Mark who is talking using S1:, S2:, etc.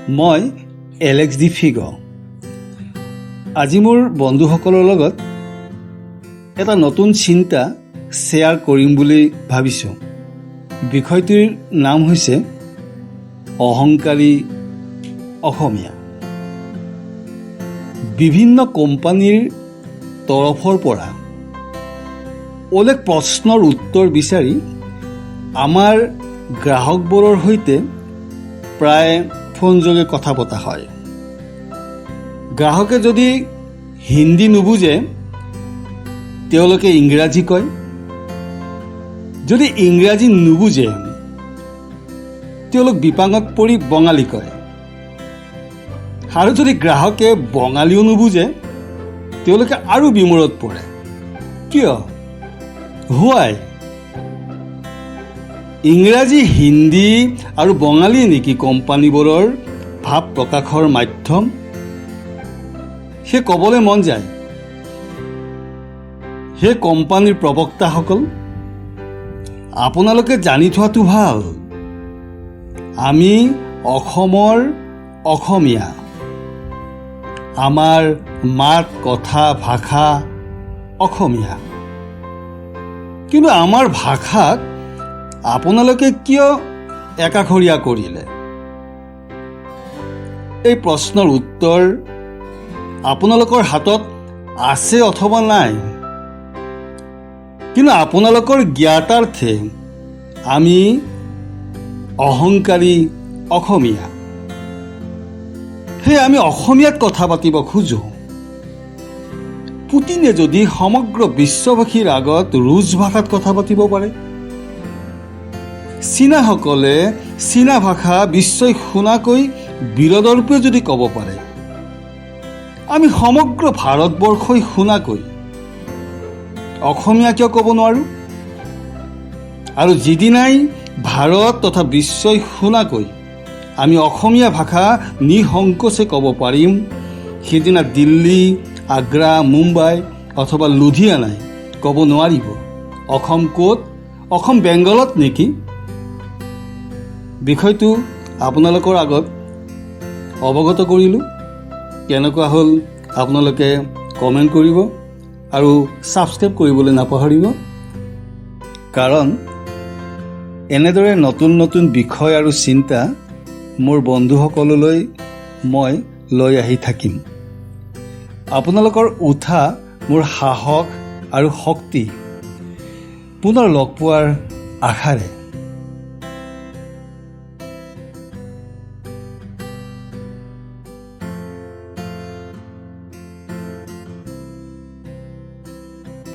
S1: মই Alex D fig. আজি মোৰ বন্ধুসকলৰ লগত এটা নতুন চিন্তা শ্বেয়াৰ কৰিম বুলি ভাবিছোঁ। বিষয়টোৰ নাম হৈছে অহংকাৰী অসমীয়া। বিভিন্ন কোম্পানীৰ তৰফৰ পৰা অনেক প্ৰশ্নৰ উত্তৰ বিচাৰি আমাৰ গ্ৰাহকবোৰৰ সৈতে প্ৰায় ফোনযোগে কথা পতা হয়। গ্ৰাহকে যদি হিন্দী নুবুজে তেওঁলোকে ইংৰাজী কয়, যদি ইংৰাজী নুবুজে তেওঁলোক বিপাঙত পৰি বঙালী কয়, আৰু যদি গ্ৰাহকে বঙালীও নুবুজে তেওঁলোকে আৰু বিমূৰত পৰে। কিয়? হোৱাই ইংৰাজী, হিন্দী আৰু বঙালী নেকি কোম্পানীবোৰৰ ভাৱ প্ৰকাশৰ মাধ্যম? সেই ক'বলৈ মন যায়। সেই কোম্পানীৰ প্ৰবক্তাসকল, আপোনালোকে জানি থোৱাটো ভাল, আমি অসমৰ অসমীয়া। আমাৰ মাত, কথা, ভাষা অসমীয়া। কিন্তু আমাৰ ভাষাক আপোনালোকে কিয় একাষৰীয়া কৰিলে? এই প্ৰশ্নৰ উত্তৰ আপোনালোকৰ হাতত আছে অথবা নাই, কিন্তু আপোনালোকৰ জ্ঞাতাৰ্থে আমি অহংকাৰী অসমীয়া। সেয়ে আমি অসমীয়াত কথা পাতিব খোজোঁ। পুটিনে যদি সমগ্ৰ বিশ্ববাসীৰ আগত ৰুছ ভাষাত কথা পাতিব পাৰে, চীনাসকলে চীনা ভাষা বিশ্বই শুনাকৈ বিৰদৰূপে যদি ক'ব পাৰে, আমি সমগ্ৰ ভাৰতবৰ্ষই শুনাকৈ অসমীয়া কিয় ক'ব নোৱাৰোঁ? আৰু যিদিনাই ভাৰত তথা বিশ্বই শুনাকৈ আমি অসমীয়া ভাষা নিসংকোচে ক'ব পাৰিম, সেইদিনা দিল্লী, আগ্ৰা, মুম্বাই অথবা লুধিয়ানাই ক'ব নোৱাৰিব অসম ক'ত? অসম বেংগলত নেকি? বিষয়টো আপোনালোকৰ আগত অৱগত কৰিলোঁ। কেনেকুৱা হ'ল আপোনালোকে কমেণ্ট কৰিব আৰু ছাবস্ক্ৰাইব কৰিবলৈ নাপাহৰিব। কাৰণ এনেদৰে নতুন নতুন বিষয় আৰু চিন্তা মোৰ বন্ধুসকললৈ মই লৈ আহি থাকিম। আপোনালোকৰ উঠা মোৰ সাহস আৰু শক্তি পুনৰ লগ পোৱাৰ আশাৰে